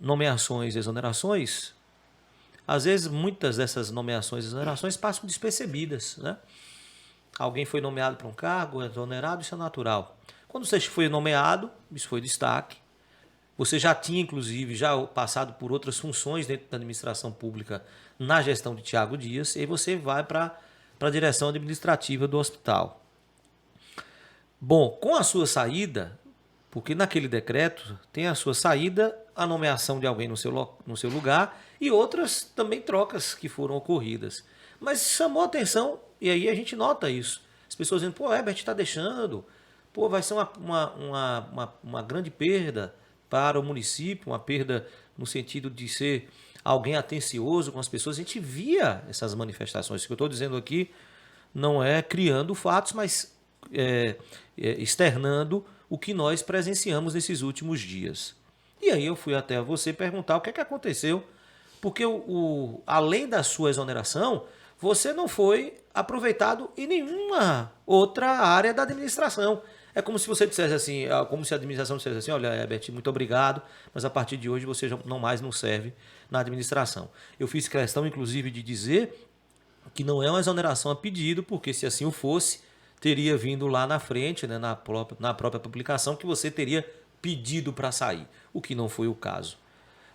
nomeações e exonerações, às vezes muitas dessas nomeações e exonerações passam despercebidas, né? Alguém foi nomeado para um cargo, exonerado, isso é natural. Quando você foi nomeado, isso foi destaque. Você já tinha, inclusive, já passado por outras funções dentro da administração pública na gestão de Tiago Dias, e aí você vai para a direção administrativa do hospital. Bom, com a sua saída, porque naquele decreto tem a sua saída, a nomeação de alguém no seu lugar e outras também trocas que foram ocorridas. Mas chamou a atenção, e aí a gente nota isso. As pessoas dizendo, pô, Herbert está deixando, pô, vai ser uma grande perda para o município, uma perda no sentido de ser alguém atencioso com as pessoas. A gente via essas manifestações. O que eu estou dizendo aqui não é criando fatos, mas externando o que nós presenciamos nesses últimos dias. E aí eu fui até você perguntar o que é que aconteceu, porque além da sua exoneração, você não foi aproveitado em nenhuma outra área da administração. É como se você dissesse assim, como se a administração dissesse assim, olha, Herbert, muito obrigado, mas a partir de hoje você já não mais nos serve na administração. Eu fiz questão, inclusive, de dizer que não é uma exoneração a pedido, porque se assim o fosse, teria vindo lá na frente, né, na própria publicação, que você teria pedido para sair, o que não foi o caso.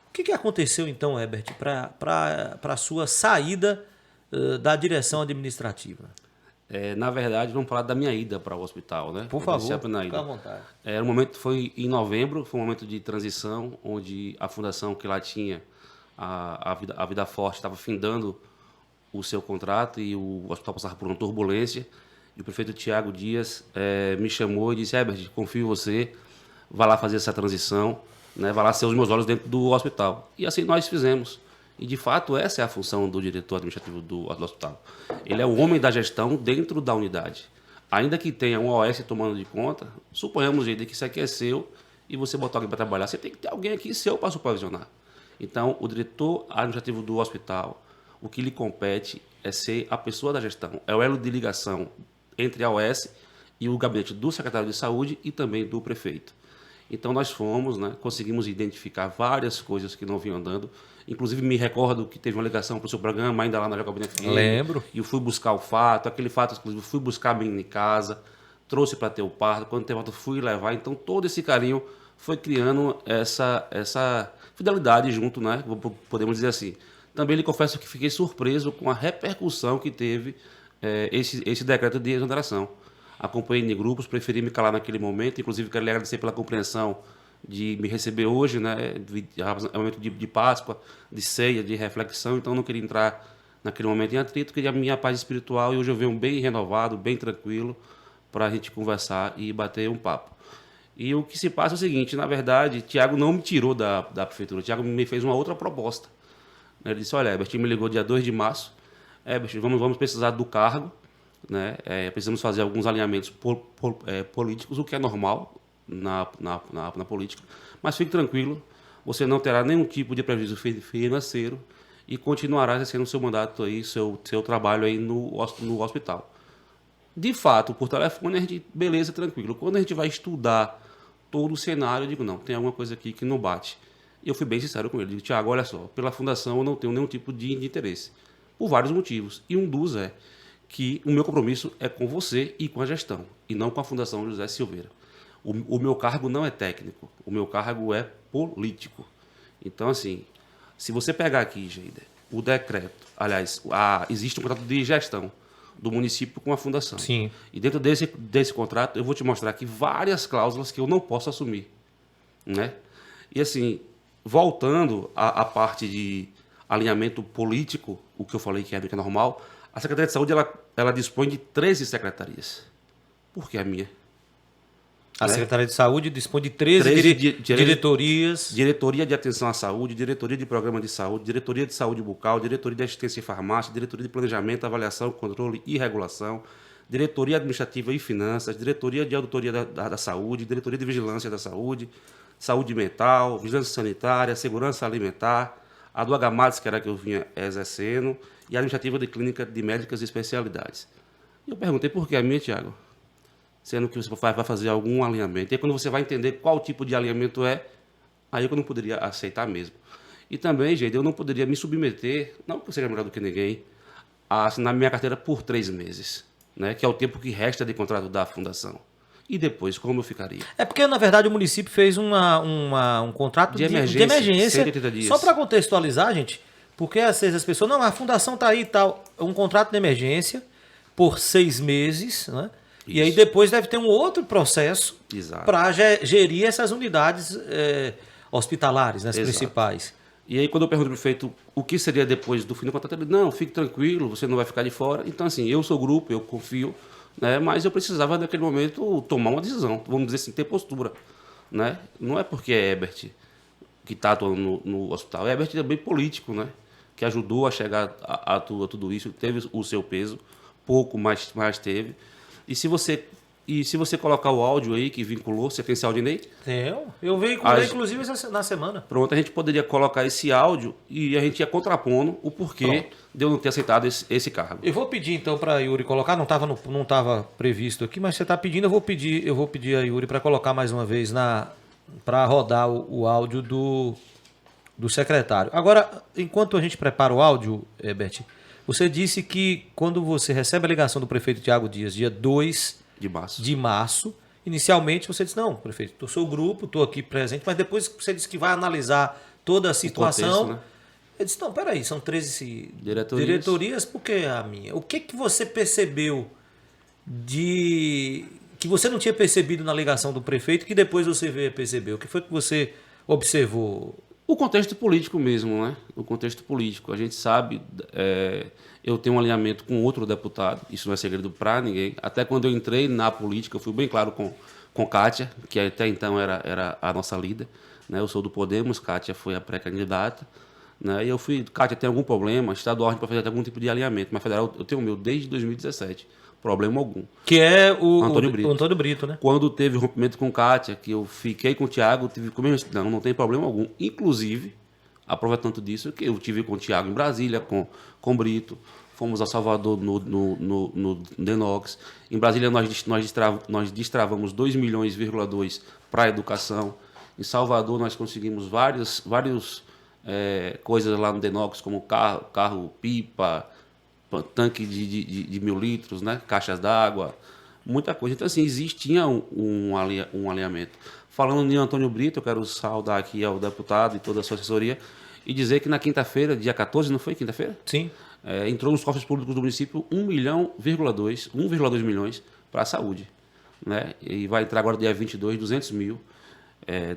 O que aconteceu então, Herbert, para a sua saída da direção administrativa? Na verdade, vamos falar da minha ida para o hospital, né? Por favor, fique à vontade. O momento foi em novembro, foi um momento de transição, onde a fundação que lá tinha, a Vida Forte, estava findando o seu contrato e o hospital passava por uma turbulência. E o prefeito Tiago Dias me chamou e disse, Herbert, confio em você, vá lá fazer essa transição, né? Vá lá ser os meus olhos dentro do hospital. E assim nós fizemos. E, de fato, essa é a função do diretor administrativo do hospital. Ele é o homem da gestão dentro da unidade. Ainda que tenha um OS tomando de conta, suponhamos, gente, que isso aqui é seu e você botar alguém para trabalhar, você tem que ter alguém aqui seu para supervisionar. Então, o diretor administrativo do hospital, o que lhe compete é ser a pessoa da gestão, é o elo de ligação entre a OS e o gabinete do secretário de saúde e também do prefeito. Então nós fomos, né, conseguimos identificar várias coisas que não vinham andando. Inclusive me recordo que teve uma ligação para o seu programa, ainda lá na Jacobina FM. Lembro. E eu fui buscar o fato, aquele fato, inclusive, fui buscar a menina em casa, trouxe para ter o parto, quando teve parto fui levar. Então todo esse carinho foi criando essa fidelidade junto, né, podemos dizer assim. Também lhe confesso que fiquei surpreso com a repercussão que teve esse decreto de exoneração. Acompanhei em grupos, preferi me calar naquele momento, inclusive quero lhe agradecer pela compreensão de me receber hoje, né? É um momento de Páscoa, de ceia, de reflexão, então não queria entrar naquele momento em atrito, queria a minha paz espiritual e hoje eu venho bem renovado, bem tranquilo, para a gente conversar e bater um papo. E o que se passa é o seguinte, na verdade, Tiago não me tirou da prefeitura, Tiago me fez uma outra proposta. Ele disse, olha, Herbert, me ligou dia 2 de março, Herbert, vamos precisar do cargo, né? Precisamos fazer alguns alinhamentos políticos, o que é normal na política, mas fique tranquilo, você não terá nenhum tipo de prejuízo financeiro e continuará exercendo o seu mandato aí, seu trabalho aí no hospital. De fato, por telefone a gente, beleza, tranquilo. Quando a gente vai estudar todo o cenário, eu digo, não, tem alguma coisa aqui que não bate. E eu fui bem sincero com ele, digo, Tiago, olha só, pela fundação eu não tenho nenhum tipo de interesse, por vários motivos, e um dos é que o meu compromisso é com você e com a gestão, e não com a Fundação José Silveira. O meu cargo não é técnico, o meu cargo é político. Então, assim, se você pegar aqui, Geida, o decreto, aliás, existe um contrato de gestão do município com a fundação. Sim. E dentro desse contrato, eu vou te mostrar aqui várias cláusulas que eu não posso assumir, né? E, assim, voltando à parte de alinhamento político, o que eu falei que é normal, a Secretaria de Saúde ela dispõe de 13 secretarias. Por que a minha? A Secretaria de Saúde dispõe de 13 diretorias. Diretoria de Atenção à Saúde, Diretoria de Programa de Saúde, Diretoria de Saúde Bucal, Diretoria de Assistência e Farmácia, Diretoria de Planejamento, Avaliação, Controle e Regulação, Diretoria Administrativa e Finanças, Diretoria de Auditoria da Saúde, Diretoria de Vigilância da Saúde, Saúde Mental, Vigilância Sanitária, Segurança Alimentar, a do H-Mates, que era a que eu vinha exercendo, e a Administrativa de Clínica de Médicas e Especialidades. E eu perguntei por que a minha, Tiago? Sendo que você vai fazer algum alinhamento. E aí, quando você vai entender qual tipo de alinhamento é, Aí eu não poderia aceitar mesmo. E também, gente, eu não poderia me submeter, não que eu seja melhor do que ninguém, a assinar minha carteira por 3 meses, né? Que é o tempo que resta de contrato da fundação. E depois, como eu ficaria? É porque, na verdade, o município fez um contrato De de emergência, emergência, 180 dias. só para contextualizar, gente, porque às vezes as pessoas, não, a fundação tá aí e tal, um contrato de emergência por 6 meses, né? E aí Isso. depois deve ter um outro processo Exato. para gerir essas unidades hospitalares, né, as Exato. principais. E aí, quando eu pergunto ao prefeito o que seria depois do fim do contrato, ele, não, fique tranquilo, você não vai ficar de fora. Então, assim, eu sou grupo, eu confio, né? Mas eu precisava, naquele momento, tomar uma decisão, vamos dizer assim, ter postura, né? Não é porque é Herbert que está atuando no hospital, é Herbert também político, né? Que ajudou a chegar a tudo isso, teve o seu peso, pouco, mas teve. E se você colocar o áudio aí que vinculou, você tem esse áudio aí? Eu veiculei, inclusive, na semana. Pronto, a gente poderia colocar esse áudio e a gente ia contrapondo o porquê de eu não ter aceitado esse cargo. Eu vou pedir então para a Yuri colocar, não tava previsto aqui, mas você está pedindo, eu vou pedir a Yuri para colocar mais uma vez para rodar o áudio do secretário. Agora, enquanto a gente prepara o áudio, Herbert, você disse que quando você recebe a ligação do prefeito Tiago Dias, dia 2 de março, inicialmente você disse, não, prefeito, eu sou o grupo, estou aqui presente, mas depois você disse que vai analisar toda a situação. Contexto, né? Eu disse, não, peraí, são 13 Diretorias, por que a minha? O que você percebeu que você não tinha percebido na ligação do prefeito que depois você veio a perceber? O que foi que você observou? O contexto político mesmo, né? O contexto político. A gente sabe, eu tenho um alinhamento com outro deputado, isso não é segredo para ninguém. Até quando eu entrei na política, eu fui bem claro com Kátia, que até então era a nossa líder. Né? Eu sou do Podemos, Kátia foi a pré-candidata. Né? E eu fui, Kátia, tem algum problema? Estadual, a gente pode fazer algum tipo de alinhamento, mas federal eu tenho o meu desde 2017. Problema algum. Que é o Antônio Brito. O Antônio Brito, né? Quando teve rompimento com Kátia, que eu fiquei com o Tiago, tive comigo, não tem problema algum. Inclusive, aproveitando tanto disso, que eu tive com o Tiago em Brasília, com o Brito, fomos a Salvador no Denox. Em Brasília nós destravamos 2,2 milhões para a educação. Em Salvador nós conseguimos vários coisas lá no Denox, como carro pipa, tanque de 1.000 litros, né? Caixas d'água, muita coisa. Então, assim, existia um alinhamento. Falando em Antônio Brito, eu quero saudar aqui ao deputado e toda a sua assessoria e dizer que na quinta-feira, dia 14, não foi quinta-feira? Sim. Entrou nos cofres públicos do município 1,2 milhões para a saúde. Né? E vai entrar agora dia 22, 200 mil,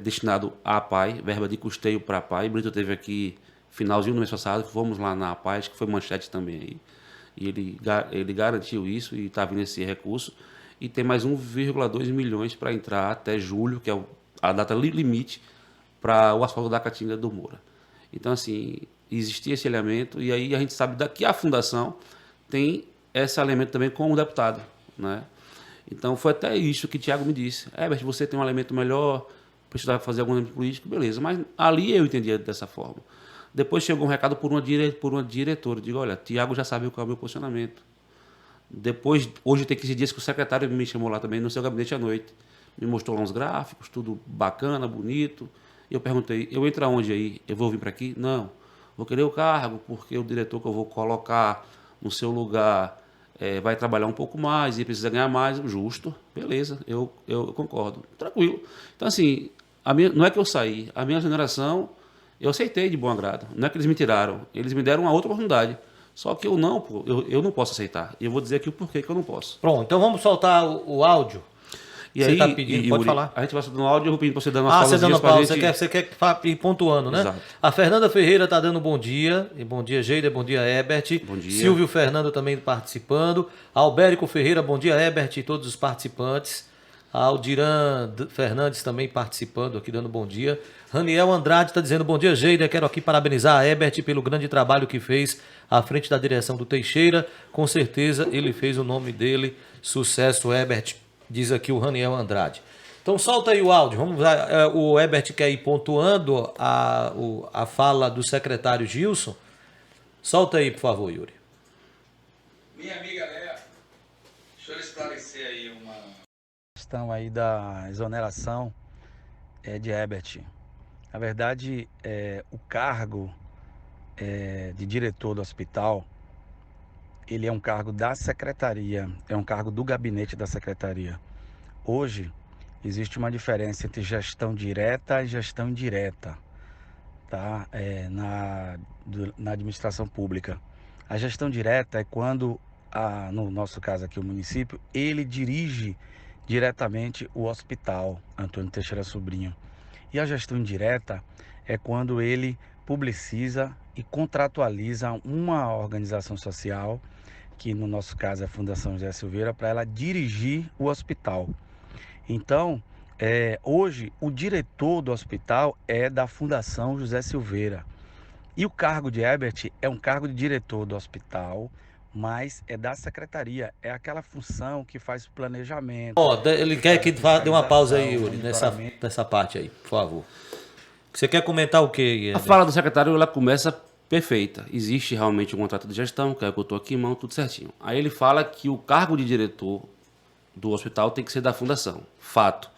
destinado à APAE, verba de custeio para a APAE. Brito teve aqui finalzinho do mês passado, fomos lá na APAE, acho que foi manchete também aí. E ele garantiu isso e está vindo esse recurso. E tem mais 1,2 milhões para entrar até julho, que é a data limite para o asfalto da Caatinga do Moura. Então, assim, existia esse alinhamento e aí a gente sabe que a fundação tem esse alinhamento também com o deputado, né? Então, foi até isso que o Tiago me disse. Herbert, você tem um alinhamento melhor, precisava fazer algum alinhamento político, beleza. Mas ali eu entendia dessa forma. Depois chegou um recado por uma diretora. Eu digo, olha, Tiago já sabe qual é o meu posicionamento. Depois, hoje tem 15 dias que o secretário me chamou lá também no seu gabinete à noite. Me mostrou lá uns gráficos, tudo bacana, bonito. Eu perguntei, eu entro aonde aí? Eu vou vir para aqui? Não. Vou querer o cargo, porque o diretor que eu vou colocar no seu lugar vai trabalhar um pouco mais e precisa ganhar mais. Justo, beleza, eu concordo. Tranquilo. Então, assim, não é que eu saí, a minha geração... Eu aceitei de bom agrado. Não é que eles me tiraram. Eles me deram uma outra oportunidade. Só que eu não posso aceitar. E eu vou dizer aqui o porquê que eu não posso. Pronto, então vamos soltar o áudio. E você aí, está pedindo, pode falar. A gente vai soltando o áudio, eu vou pedindo para você dar umas você dando pausa, gente... você quer ir pontuando, né? Exato. A Fernanda Ferreira está dando bom dia. E bom dia, Geida, bom dia, Herbert. Bom dia. Silvio Fernando também participando. Albérico Ferreira, bom dia, Herbert e todos os participantes. Aldiran Fernandes também participando aqui, dando bom dia. Raniel Andrade está dizendo bom dia, Geida. Quero aqui parabenizar a Herbert pelo grande trabalho que fez à frente da direção do Teixeira. Com certeza ele fez o nome dele. Sucesso, Herbert, diz aqui o Raniel Andrade. Então solta aí o áudio. O Herbert quer ir pontuando a fala do secretário Gilson. Solta aí, por favor, Yuri. Minha amiga Léa, deixa eu esclarecer aí uma questão aí da exoneração de Herbert. Na verdade, o cargo de diretor do hospital, ele é um cargo da secretaria, é um cargo do gabinete da secretaria. Hoje, existe uma diferença entre gestão direta e gestão indireta, tá? Na administração pública. A gestão direta é quando, no nosso caso aqui, o município, ele dirige diretamente o hospital Antônio Teixeira Sobrinho. E a gestão indireta é quando ele publiciza e contratualiza uma organização social, que no nosso caso é a Fundação José Silveira, para ela dirigir o hospital. Então, hoje, o diretor do hospital é da Fundação José Silveira. E o cargo de Herbert é um cargo de diretor do hospital, mas é da secretaria. É aquela função que faz o planejamento. Ele quer que dê uma pausa aí, Yuri, nessa parte aí, por favor. Você quer comentar o quê? A fala do secretário, ela começa perfeita. Existe realmente um contrato de gestão, que é o que eu estou aqui em mão, tudo certinho. Aí ele fala que o cargo de diretor do hospital tem que ser da fundação. Fato.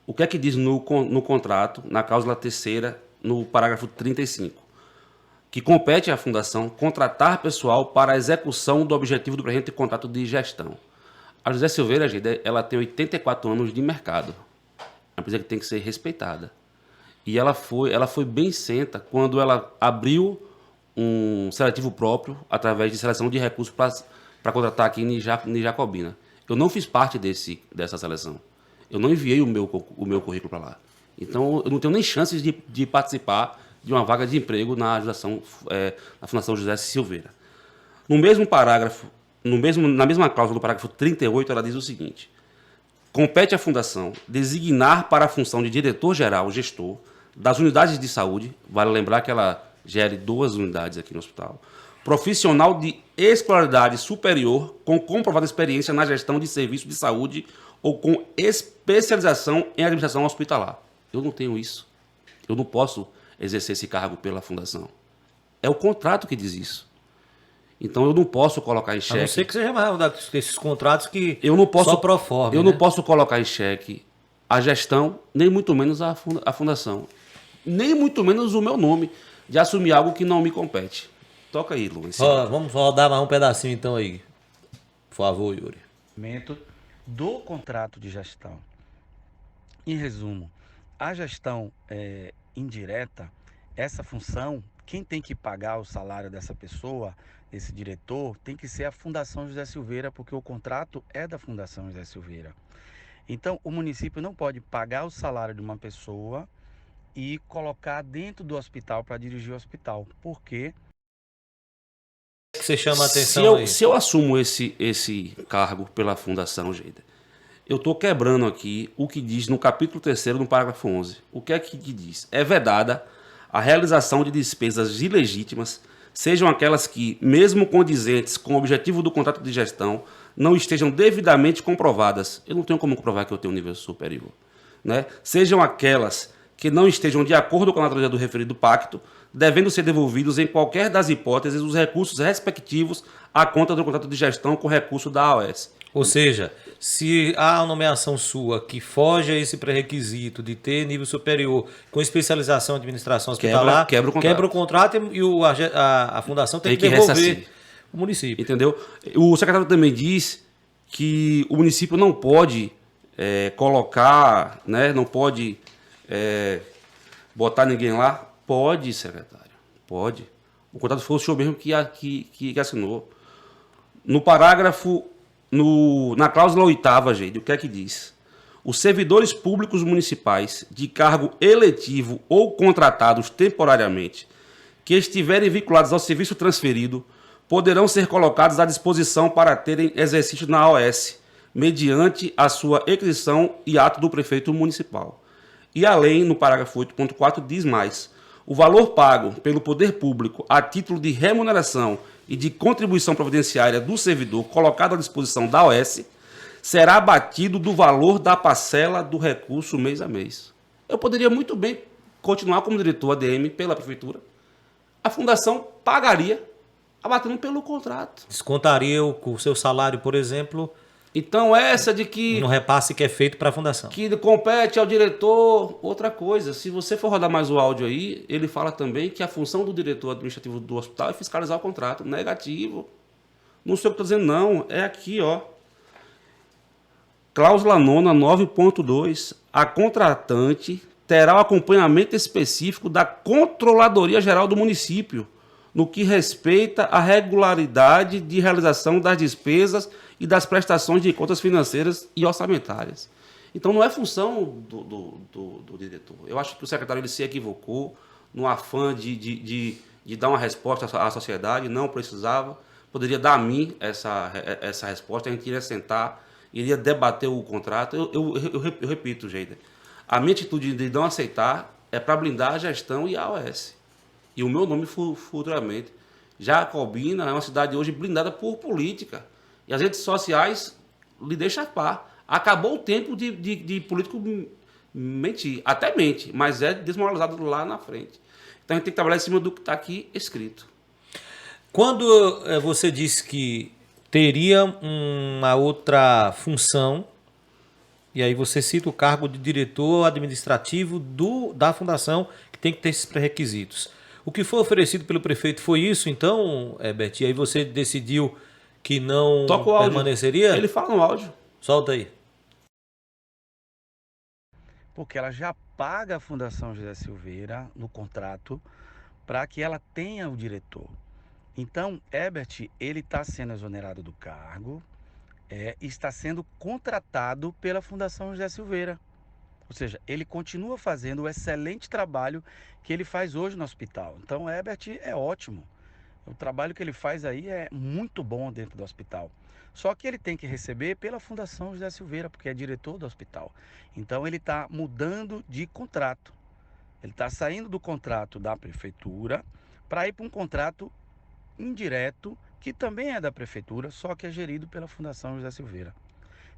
O que é que diz no contrato, na cláusula 3ª, no parágrafo 35? Que compete à fundação contratar pessoal para a execução do objetivo do presente contrato de gestão. A José Silveira, gente, ela tem 84 anos de mercado. É uma empresa que tem que ser respeitada. E ela foi bem isenta quando ela abriu um seletivo próprio, através de seleção de recursos para contratar aqui em Jacobina. Eu não fiz parte dessa seleção. Eu não enviei o meu currículo para lá. Então, eu não tenho nem chances de participar de uma vaga de emprego na Fundação José Silveira. No mesmo parágrafo, na mesma cláusula do parágrafo 38, ela diz o seguinte: compete à Fundação designar para a função de diretor-geral, gestor, das unidades de saúde, vale lembrar que ela gere 2 unidades aqui no hospital, profissional de escolaridade superior com comprovada experiência na gestão de serviços de saúde ou com especialização em administração hospitalar. Eu não tenho isso. Eu não posso exercer esse cargo pela fundação. É o contrato que diz isso. Então eu não posso colocar em xeque... A não ser que seja mais desses contratos que eu não posso, só pro forma. Eu não posso colocar em xeque a gestão, nem muito menos a fundação. Nem muito menos o meu nome de assumir algo que não me compete. Toca aí, Luiz. Vamos rodar mais um pedacinho então aí. Por favor, Yuri. Do contrato de gestão. Em resumo, a gestão indireta, essa função, quem tem que pagar o salário dessa pessoa, desse diretor, tem que ser a Fundação José Silveira, porque o contrato é da Fundação José Silveira. Então, o município não pode pagar o salário de uma pessoa e colocar dentro do hospital para dirigir o hospital. Por quê? Que você chama a atenção aí? Se eu assumo esse cargo pela fundação, gente, eu estou quebrando aqui o que diz no capítulo 3º, no parágrafo 11. O que é que diz? É vedada a realização de despesas ilegítimas, sejam aquelas que, mesmo condizentes com o objetivo do contrato de gestão, não estejam devidamente comprovadas. Eu não tenho como comprovar que eu tenho um nível superior. Né? Sejam aquelas que não estejam de acordo com a natureza do referido pacto, devendo ser devolvidos em qualquer das hipóteses os recursos respectivos à conta do contrato de gestão com recurso da AOS. Ou seja, se há uma nomeação sua que foge a esse pré-requisito de ter nível superior com especialização em administração hospitalar, quebra o contrato e a fundação tem que devolver o município. Entendeu? O secretário também diz que o município não pode colocar, né, não pode botar ninguém lá. Pode, secretário, pode. O contrato foi o senhor mesmo que assinou. No parágrafo, na cláusula 8ª, gente, o que é que diz? Os servidores públicos municipais de cargo eletivo ou contratados temporariamente que estiverem vinculados ao serviço transferido poderão ser colocados à disposição para terem exercício na AOS, mediante a sua requisição e ato do prefeito municipal. E além, no parágrafo 8.4, diz mais: o valor pago pelo poder público a título de remuneração e de contribuição providenciária do servidor colocado à disposição da OS será abatido do valor da parcela do recurso mês a mês. Eu poderia muito bem continuar como diretor ADM pela prefeitura. A fundação pagaria abatendo pelo contrato. Descontaria o seu salário, por exemplo, Então, essa de que No repasse que é feito para a fundação. que compete ao diretor, outra coisa. Se você for rodar mais o áudio aí, ele fala também que a função do diretor administrativo do hospital é fiscalizar o contrato. Negativo. Não sei o que eu estou dizendo, não. É aqui, ó. Cláusula 9ª, 9.2. A contratante terá o acompanhamento específico da Controladoria Geral do município, no que respeita à regularidade de realização das despesas e das prestações de contas financeiras e orçamentárias. Então, não é função do diretor. Eu acho que o secretário ele se equivocou no afã de dar uma resposta à sociedade, não precisava. Poderia dar a mim essa resposta, a gente iria sentar, iria debater o contrato. Eu repito, Geida, a minha atitude de não aceitar é para blindar a gestão e a AOS. E o meu nome futuramente. Jacobina é uma cidade hoje blindada por política. E as redes sociais lhe deixam a par. Acabou o tempo de político mentir. Até mente, mas é desmoralizado lá na frente. Então a gente tem que trabalhar em cima do que está aqui escrito. Quando você disse que teria uma outra função, e aí você cita o cargo de diretor administrativo da fundação, que tem que ter esses pré-requisitos. O que foi oferecido pelo prefeito foi isso, então, Herbert? E aí você decidiu que não Toca o áudio. permaneceria? Ele fala no áudio. Solta aí. Porque ela já paga a Fundação José Silveira no contrato para que ela tenha o diretor. Então, Herbert, ele está sendo exonerado do cargo e está sendo contratado pela Fundação José Silveira. Ou seja, ele continua fazendo o excelente trabalho que ele faz hoje no hospital. Então, Herbert é ótimo. O trabalho que ele faz aí é muito bom dentro do hospital. Só que ele tem que receber pela Fundação José Silveira, porque é diretor do hospital. Então, ele está mudando de contrato. Ele está saindo do contrato da prefeitura para ir para um contrato indireto, que também é da prefeitura, só que é gerido pela Fundação José Silveira.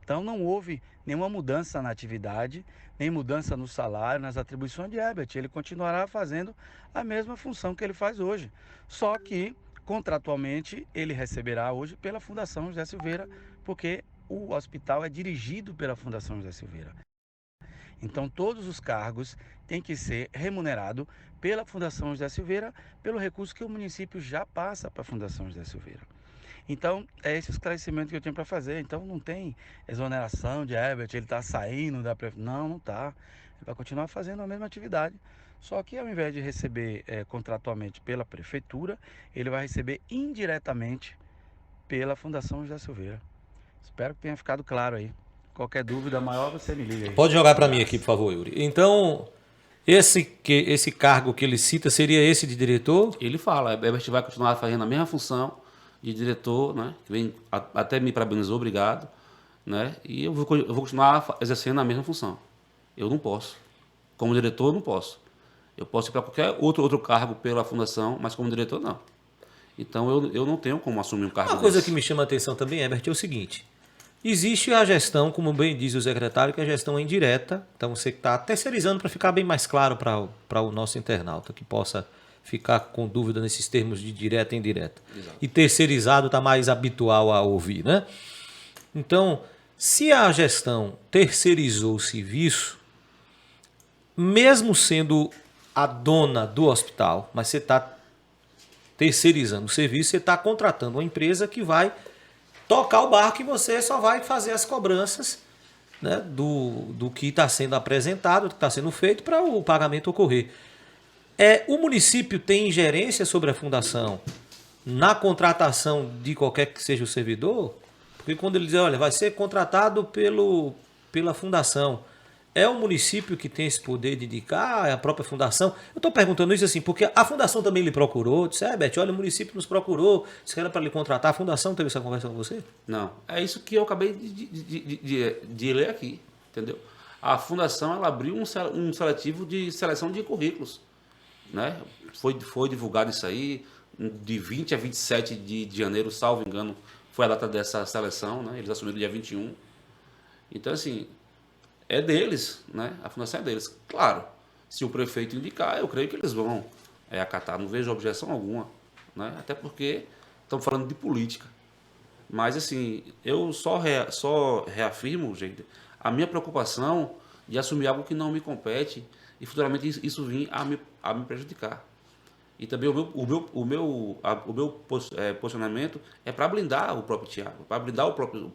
Então não houve nenhuma mudança na atividade, nem mudança no salário, nas atribuições de Herbert. Ele continuará fazendo a mesma função que ele faz hoje. Só que, contratualmente, ele receberá hoje pela Fundação José Silveira, porque o hospital é dirigido pela Fundação José Silveira. Então todos os cargos têm que ser remunerados pela Fundação José Silveira, pelo recurso que o município já passa para a Fundação José Silveira. Então, é esse esclarecimento que eu tenho para fazer. Então, não tem exoneração de Herbert, ele está saindo da prefeitura. Não está. Ele vai continuar fazendo a mesma atividade. Só que, ao invés de receber contratualmente pela prefeitura, ele vai receber indiretamente pela Fundação José Silveira. Espero que tenha ficado claro aí. Qualquer dúvida maior, você me liga aí. Pode jogar para mim aqui, por favor, Yuri. Então, esse cargo que ele cita seria esse de diretor? Ele fala, Herbert vai continuar fazendo a mesma função de diretor, né? Que vem até me parabenizou, obrigado, né? E eu vou continuar exercendo a mesma função. Eu não posso. Como diretor, eu não posso. Eu posso ir para qualquer outro cargo pela fundação, mas como diretor, não. Então, eu não tenho como assumir um cargo Uma coisa desse. que me chama a atenção também, Herbert, é o seguinte. Existe a gestão, como bem diz o secretário, que a gestão é indireta. Então, você está terceirizando para ficar bem mais claro para o nosso internauta, que possa ficar com dúvida nesses termos de direta e indireta. Exato. E terceirizado está mais habitual a ouvir, né? Então, se a gestão terceirizou o serviço, mesmo sendo a dona do hospital, mas você está terceirizando o serviço, você está contratando uma empresa que vai tocar o barco e você só vai fazer as cobranças, né, do que está sendo apresentado, do que está sendo feito para o pagamento ocorrer. O município tem ingerência sobre a fundação na contratação de qualquer que seja o servidor? Porque quando ele diz, olha, vai ser contratado pela fundação, é o município que tem esse poder de indicar, é a própria fundação? Eu estou perguntando isso assim, porque a fundação também lhe procurou, disse, Herbert, olha, o município nos procurou, se era para lhe contratar, a fundação teve essa conversa com você? Não, é isso que eu acabei de ler aqui, entendeu? A fundação, ela abriu um seletivo de seleção de currículos, né? Foi divulgado isso aí, de 20 a 27 de janeiro, salvo engano, foi a data dessa seleção, né? Eles assumiram dia 21. Então, assim, é deles, né? A fundação é deles. Claro, se o prefeito indicar, eu creio que eles vão acatar, não vejo objeção alguma, né? Até porque estamos falando de política, Mas, assim, eu só reafirmo, gente, a minha preocupação de assumir algo que não me compete e futuramente isso vir a me prejudicar. E também o meu posicionamento é para blindar o próprio Thiago, para blindar o próprio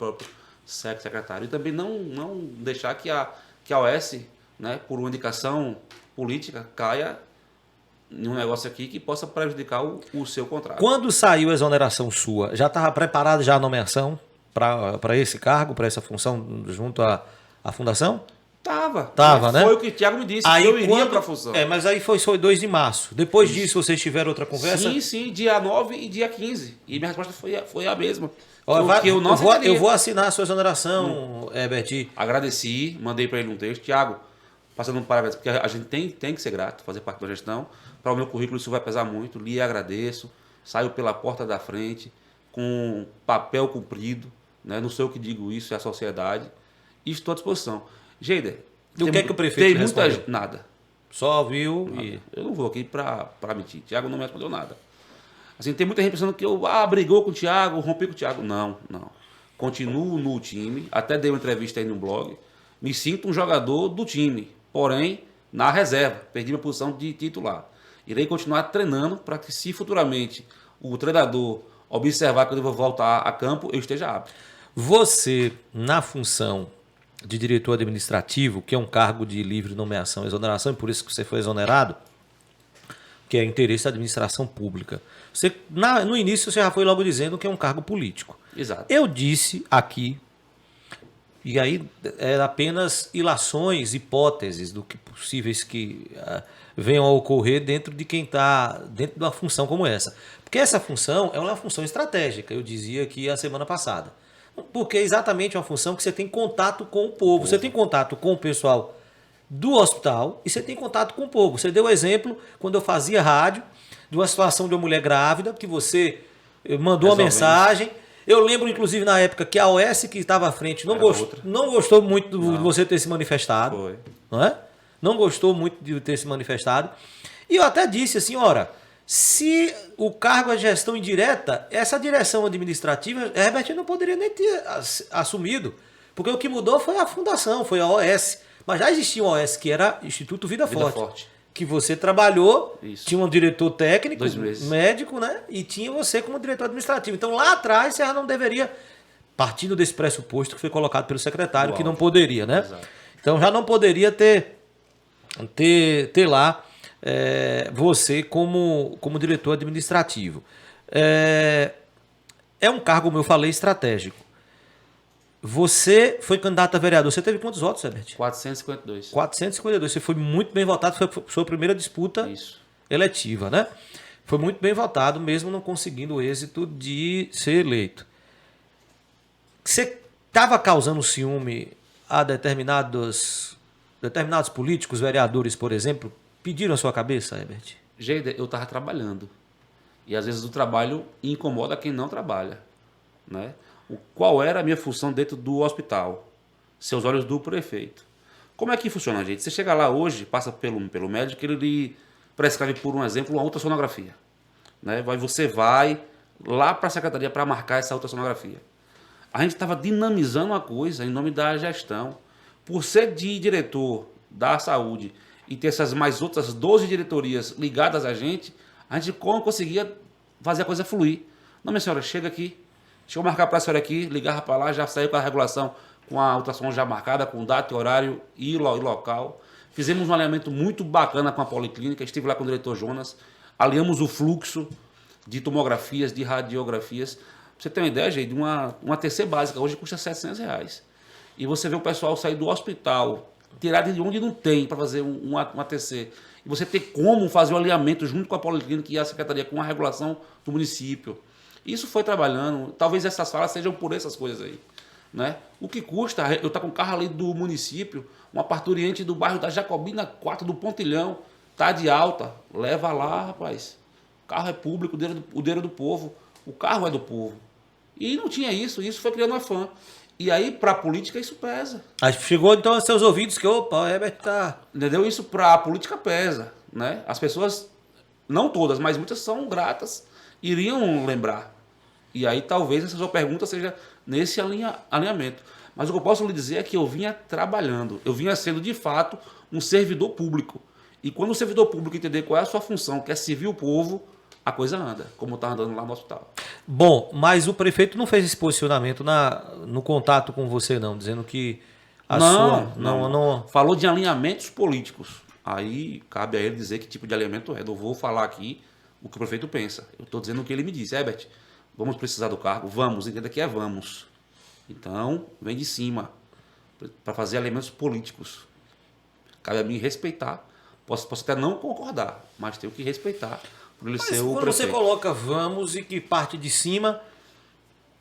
secretário. E também não deixar que a OS, né, por uma indicação política, caia em um negócio aqui que possa prejudicar o seu contrato. Quando saiu a exoneração sua, já estava preparada já a nomeação para esse cargo, para essa função junto à fundação? Tava, né? Foi o que o Thiago me disse, Aí que eu iria para a função. Mas aí foi 2 de março. Depois disso, vocês tiveram outra conversa? Sim, dia 9 e dia 15. E minha resposta foi a mesma. Eu vou assinar a sua exoneração, Herbert. Agradeci, mandei para ele um texto. Thiago, passando um parágrafo, porque a gente tem que ser grato, fazer parte da gestão. Para o meu currículo isso vai pesar muito. Lhe agradeço. Saio pela porta da frente, com papel cumprido. Né? Não sei o que digo isso, é a sociedade. E estou à disposição. Geider, o que é que o prefeito respondeu? Nada. Só viu Nada. e... Eu não vou aqui para mentir. Thiago não me respondeu nada. Assim, tem muita gente pensando que eu brigou com o Thiago, rompi com o Thiago. Não. Continuo no time, até dei uma entrevista aí no blog. Me sinto um jogador do time, porém, na reserva. Perdi minha posição de titular. Irei continuar treinando para que, se futuramente o treinador observar que eu vou voltar a campo, eu esteja apto. Você, na função de diretor administrativo, que é um cargo de livre nomeação e exoneração, e por isso que você foi exonerado, que é interesse da administração pública. No início você já foi logo dizendo que é um cargo político. Exato. Eu disse aqui, e aí é apenas ilações, hipóteses do que possíveis que venham a ocorrer dentro de quem está dentro de uma função como essa. Porque essa função é uma função estratégica, eu dizia aqui a semana passada. Porque é exatamente uma função que você tem contato com o povo. Você tem contato com o pessoal do hospital e você tem contato com o povo. Você deu o exemplo, quando eu fazia rádio, de uma situação de uma mulher grávida, que você mandou uma mensagem. Eu lembro, inclusive, na época que a OS que estava à frente não gostou muito de você ter se manifestado. Foi. Não é? Não gostou muito de ter se manifestado. E eu até disse assim, ora, se o cargo é gestão indireta, essa direção administrativa, Herbert não poderia nem ter assumido. Porque o que mudou foi a fundação, foi a OS. Mas já existia uma OS, que era Instituto Vida Forte. Que você trabalhou, Isso. Tinha um diretor técnico, 2 meses. médico, né? E tinha você como diretor administrativo. Então lá atrás você já não deveria, partindo desse pressuposto que foi colocado pelo secretário, que não poderia, né? Exato. Então já não poderia ter lá você como diretor administrativo. É um cargo, como eu falei, estratégico. Você foi candidato a vereador. Você teve quantos votos, Herbert? 452. 452. Você foi muito bem votado. Foi a sua primeira disputa eletiva, né? Foi muito bem votado, mesmo não conseguindo o êxito de ser eleito. Você estava causando ciúme a determinados políticos, vereadores, por exemplo, pediram a sua cabeça, Herbert? Geider, eu estava trabalhando. E às vezes o trabalho incomoda quem não trabalha, né? Qual era a minha função dentro do hospital? Seus olhos do prefeito. Como é que funciona, gente? Você chega lá hoje, passa pelo médico, ele lhe prescreve, por um exemplo, uma ultrassonografia. Né? Você vai lá para a secretaria para marcar essa ultrassonografia. A gente estava dinamizando a coisa em nome da gestão. Por ser de diretor da saúde e ter essas mais outras 12 diretorias ligadas a gente conseguia fazer a coisa fluir. Não, minha senhora, chega aqui. Deixa eu marcar para a senhora aqui, ligava para lá, já saiu com a regulação, com a ultrassom já marcada, com data, horário e local. Fizemos um alinhamento muito bacana com a Policlínica, estive lá com o diretor Jonas, alinhamos o fluxo de tomografias, de radiografias. Pra você ter uma ideia, gente, uma TC básica hoje custa R$700. E você vê o pessoal sair do hospital, tirar de onde não tem para fazer uma TC. E você ter como fazer o alinhamento junto com a Policlínica e a Secretaria, com a regulação do município. Isso foi trabalhando, talvez essas falas sejam por essas coisas aí. Né? O que custa, eu estar com o carro ali do município, uma parturiente do bairro da Jacobina 4, do Pontilhão, tá de alta, leva lá, rapaz. O carro é público, o dinheiro do povo, o carro é do povo. E não tinha isso foi criando afã. E aí, para a política, isso pesa. Aí chegou então aos seus ouvidos que, opa, o Herbert tá... Entendeu? Isso para a política pesa. Né? As pessoas, não todas, mas muitas são gratas, iriam lembrar. E aí talvez essa sua pergunta seja nesse alinhamento. Mas o que eu posso lhe dizer é que eu vinha trabalhando, eu vinha sendo de fato um servidor público. E quando o servidor público entender qual é a sua função, que é servir o povo, a coisa anda, como está andando lá no hospital. Bom, mas o prefeito não fez esse posicionamento no contato com você, não, dizendo que a sua... Não. Falou de alinhamentos políticos. Aí cabe a ele dizer que tipo de alinhamento é. Eu vou falar aqui o que o prefeito pensa. Eu estou dizendo o que ele me disse. Herbert, vamos precisar do cargo? Vamos, entenda que é vamos. Então, vem de cima para fazer alinhamentos políticos. Cabe a mim respeitar. Posso até não concordar, mas tenho que respeitar por ele ser o quando prefeito. você coloca vamos e que parte de cima,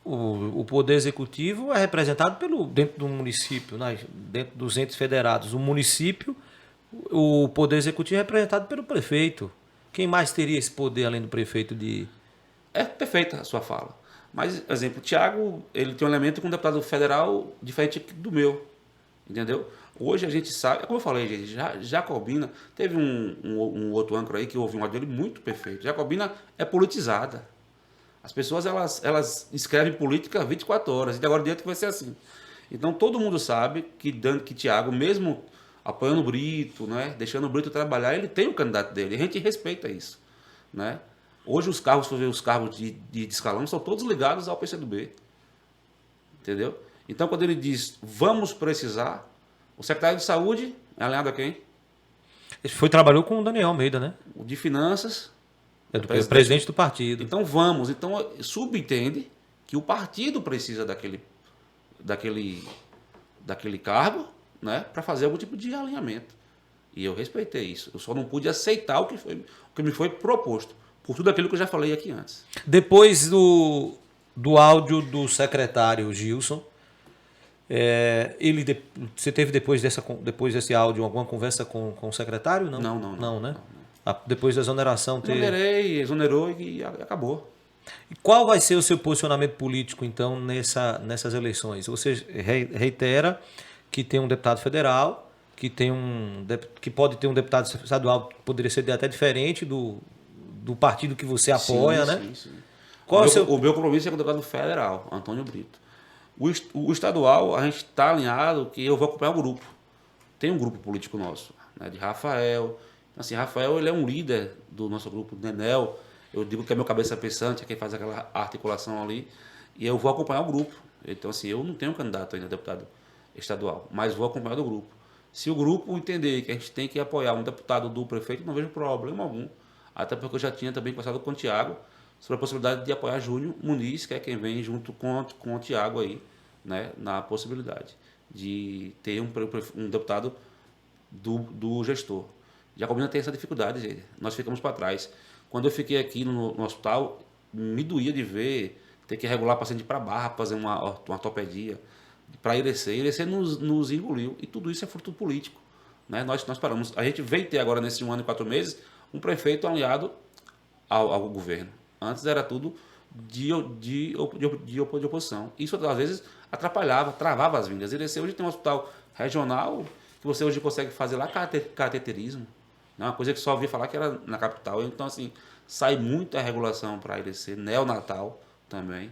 o poder executivo é representado dentro do município, né? Dentro dos entes federados. O município, o poder executivo é representado pelo prefeito. Quem mais teria esse poder além do prefeito de... É perfeita a sua fala. Mas, por exemplo, o Thiago, ele tem um elemento com um deputado federal diferente do meu. Entendeu? Hoje a gente sabe, como eu falei, gente, Jacobina, teve um outro âncora aí que ouviu um áudio dele muito perfeito. Jacobina é politizada. As pessoas, elas escrevem política 24 horas, e de agora em diante vai ser assim. Então todo mundo sabe que Thiago, mesmo apoiando o Brito, né, deixando o Brito trabalhar, ele tem o candidato dele, e a gente respeita isso. Né? Hoje os cargos de escalão são todos ligados ao PCdoB. Entendeu? Então quando ele diz, vamos precisar, o secretário de saúde é alinhado a quem? Ele trabalhou com o Daniel Almeida, né? O de finanças. É do presidente do partido. Então vamos. Então subentende que o partido precisa daquele cargo, né, para fazer algum tipo de alinhamento. E eu respeitei isso. Eu só não pude aceitar o que me foi proposto. Por tudo aquilo que eu já falei aqui antes. Depois do áudio do secretário Gilson, você teve depois desse áudio alguma conversa com o secretário? Não, né? Depois da exoneração... Exonerou e acabou. E qual vai ser o seu posicionamento político, então, nessas eleições? Você reitera que tem um deputado federal, que pode ter um deputado estadual, que poderia ser até diferente do partido que você apoia, né? Sim. O meu compromisso é com o deputado federal, Antônio Brito. O estadual, a gente está alinhado que eu vou acompanhar o grupo. Tem um grupo político nosso, né, de Rafael. Assim, Rafael, ele é um líder do nosso grupo, Nenel. Eu digo que é meu cabeça pensante, é quem faz aquela articulação ali. E eu vou acompanhar o grupo. Então, assim, eu não tenho candidato ainda a deputado estadual, mas vou acompanhar o grupo. Se o grupo entender que a gente tem que apoiar um deputado do prefeito, não vejo problema algum. Até porque eu já tinha também conversado com o Thiago sobre a possibilidade de apoiar Júnior Muniz, que é quem vem junto com o Thiago aí, né, na possibilidade de ter um deputado do gestor. Jacobina tem essa dificuldade, gente. Nós ficamos para trás. Quando eu fiquei aqui no hospital, me doía de ver ter que regular paciente para Barra, fazer uma ortopedia, para Irecê. Irecê nos engoliu. E tudo isso é fruto político. Né? Nós paramos. A gente veio ter agora, nesse 1 ano e 4 meses, um prefeito aliado ao governo. Antes era tudo de oposição. Isso, às vezes, travava as vindas. Irecê hoje tem um hospital regional que você hoje consegue fazer lá cateterismo. Uma coisa que só ouvia falar que era na capital. Então, assim, sai muita regulação para Irecê, neonatal também.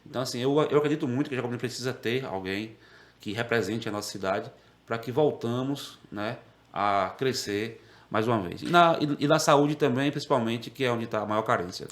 Então, assim, eu acredito muito que a Jacobina precisa ter alguém que represente a nossa cidade para que voltamos, né, a crescer mais uma vez. E na saúde também, principalmente, que é onde está a maior carência.